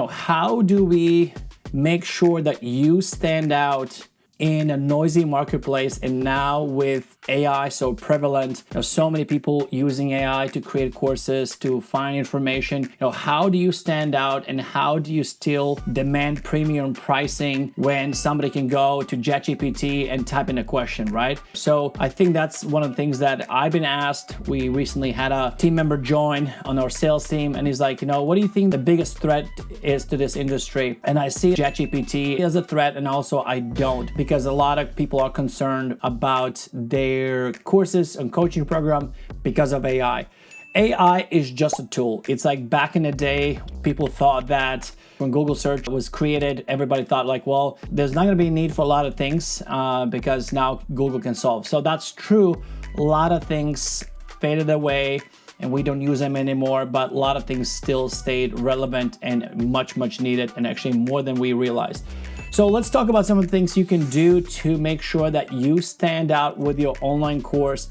How do we make sure that you stand out in a noisy marketplace? And now with AI so prevalent, so many people using AI to create courses, to find information, how do you stand out and how do you still demand premium pricing when somebody can go to ChatGPT and type in a question, right? So I think that's one of the things that I've been asked. We recently had a team member join on our sales team and he's like, what do you think the biggest threat is to this industry? And I see ChatGPT as a threat, and also I don't, because a lot of people are concerned about their courses and coaching program because of AI. AI is just a tool. It's like back in the day, people thought that when Google search was created, everybody thought like, well, there's not going to be a need for a lot of things because now Google can solve. So that's true. A lot of things faded away and we don't use them anymore, but a lot of things still stayed relevant and much, much needed, and actually more than we realized. So let's talk about some of the things you can do to make sure that you stand out with your online course.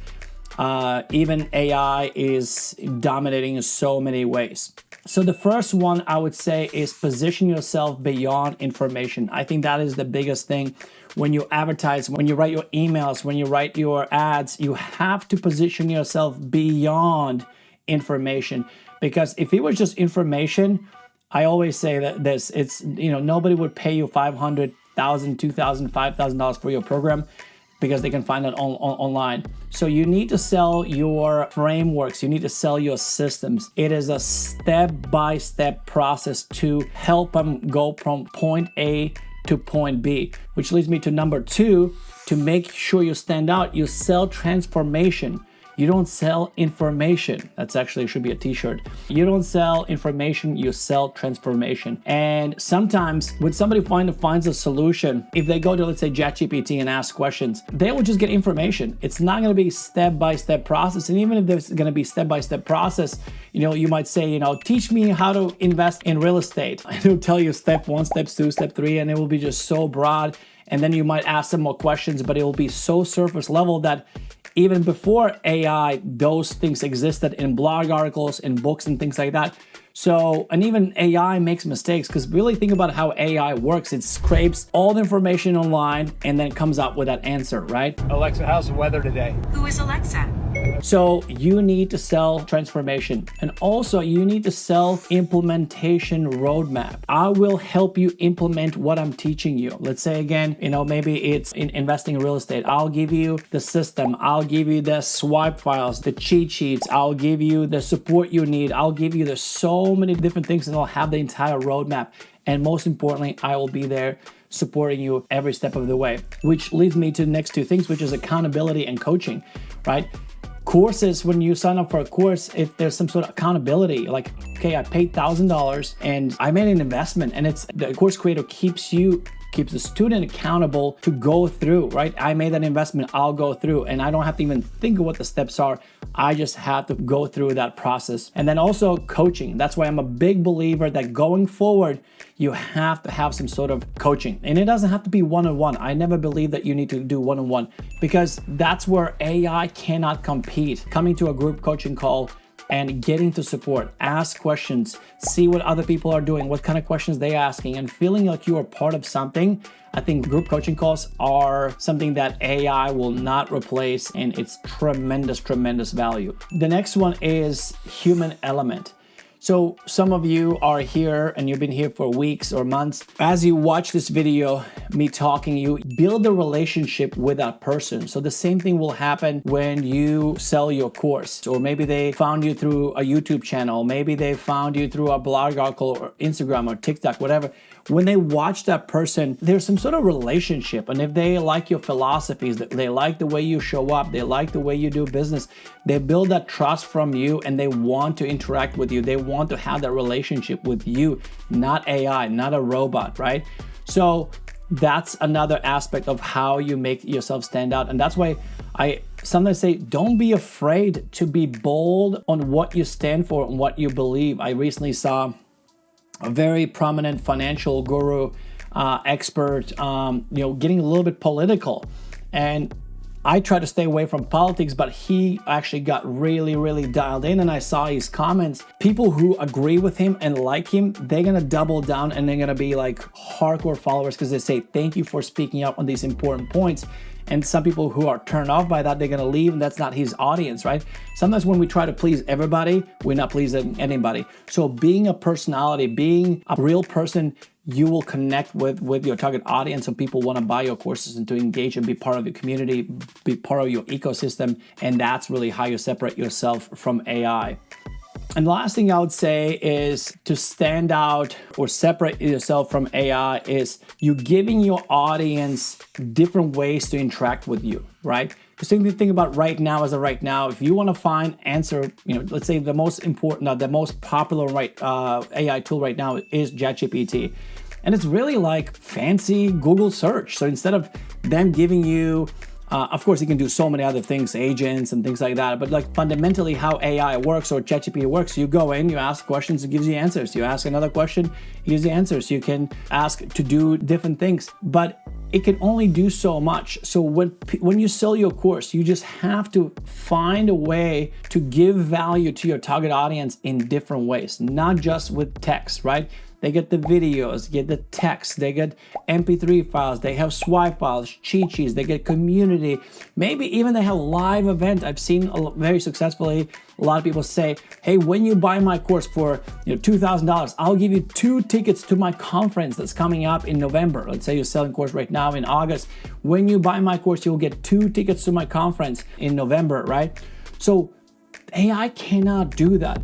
Even AI is dominating in so many ways. So the first one I would say is position yourself beyond information. I think that is the biggest thing. When you advertise, when you write your emails, when you write your ads, you have to position yourself beyond information. Because if it was just information, I always say that nobody would pay you $500,000, $2,000, $5,000 for your program because they can find it online. So you need to sell your frameworks. You need to sell your systems. It is a step-by-step process to help them go from point A to point B, which leads me to number 2. To make sure you stand out, you sell transformation. You don't sell information. That's actually should be a t-shirt. You don't sell information, you sell transformation. And sometimes when somebody finds a solution, if they go to, let's say, ChatGPT and ask questions, they will just get information. It's not going to be step-by-step process. And even if there's going to be step-by-step process, you might say, teach me how to invest in real estate. And it'll tell you step 1, step 2, step 3, and it will be just so broad. And then you might ask them more questions, but it will be so surface level that even before AI, those things existed in blog articles, in books and things like that. So, and even AI makes mistakes, because really think about how AI works. It scrapes all the information online and then comes up with that answer, right? Alexa, how's the weather today? Who is Alexa? So you need to sell transformation, and also you need to sell implementation roadmap. I will help you implement what I'm teaching you. Let's say again, maybe it's in investing in real estate. I'll give you the system. I'll give you the swipe files, the cheat sheets. I'll give you the support you need. I'll give you so many different things, and I'll have the entire roadmap. And most importantly, I will be there supporting you every step of the way, which leads me to the next 2 things, which is accountability and coaching, right? Courses, when you sign up for a course, if there's some sort of accountability, like, okay, I paid $1,000 and I made an investment, and it's the course creator keeps the student accountable to go through, right? I made that investment, I'll go through, and I don't have to even think of what the steps are. I just have to go through that process. And then also coaching. That's why I'm a big believer that going forward, you have to have some sort of coaching. And it doesn't have to be one-on-one. I never believe that you need to do one-on-one, because that's where AI cannot compete. Coming to a group coaching call and getting to support, ask questions, see what other people are doing, what kind of questions they're asking, and feeling like you are part of something. I think group coaching calls are something that AI will not replace, and it's tremendous, tremendous value. The next one is human element. So some of you are here and you've been here for weeks or months. As you watch this video, me talking, you build a relationship with that person. So the same thing will happen when you sell your course, or maybe they found you through a YouTube channel. Maybe they found you through a blog article or Instagram or TikTok, whatever. When they watch that person, there's some sort of relationship. And if they like your philosophies, they like the way you show up, they like the way you do business, they build that trust from you and they want to interact with you. They want to have that relationship with you, not AI, not a robot, right? So that's another aspect of how you make yourself stand out. And that's why I sometimes say, don't be afraid to be bold on what you stand for and what you believe. I recently saw a very prominent financial guru, expert, getting a little bit political. And I try to stay away from politics, but he actually got really, really dialed in, and I saw his comments. People who agree with him and like him, they're gonna double down and they're gonna be like hardcore followers because they say, thank you for speaking up on these important points. And some people who are turned off by that, they're gonna leave, and that's not his audience, right? Sometimes when we try to please everybody, we're not pleasing anybody. So being a personality, being a real person, you will connect with your target audience, and people want to buy your courses and to engage and be part of your community, be part of your ecosystem. And that's really how you separate yourself from AI. And the last thing I would say is to stand out or separate yourself from AI is you giving your audience different ways to interact with you, right? Because think about right now, if you want to find answer, let's say the most important, the most popular AI tool right now is ChatGPT. And it's really like fancy Google search. So instead of them giving you, of course, you can do so many other things, agents and things like that. But like fundamentally how AI works or ChatGPT works, you go in, you ask questions, it gives you answers. You ask another question, it gives you answers. You can ask to do different things, but it can only do so much. So when you sell your course, you just have to find a way to give value to your target audience in different ways, not just with text, right? They get the videos, get the text, they get MP3 files, they have swipe files, cheat sheets, they get community, maybe even they have live event. I've seen very successfully a lot of people say, hey, when you buy my course for $2,000, I'll give you 2 tickets to my conference that's coming up in November. Let's say you're selling course right now in August. When you buy my course, you'll get 2 tickets to my conference in November, right? So AI cannot do that.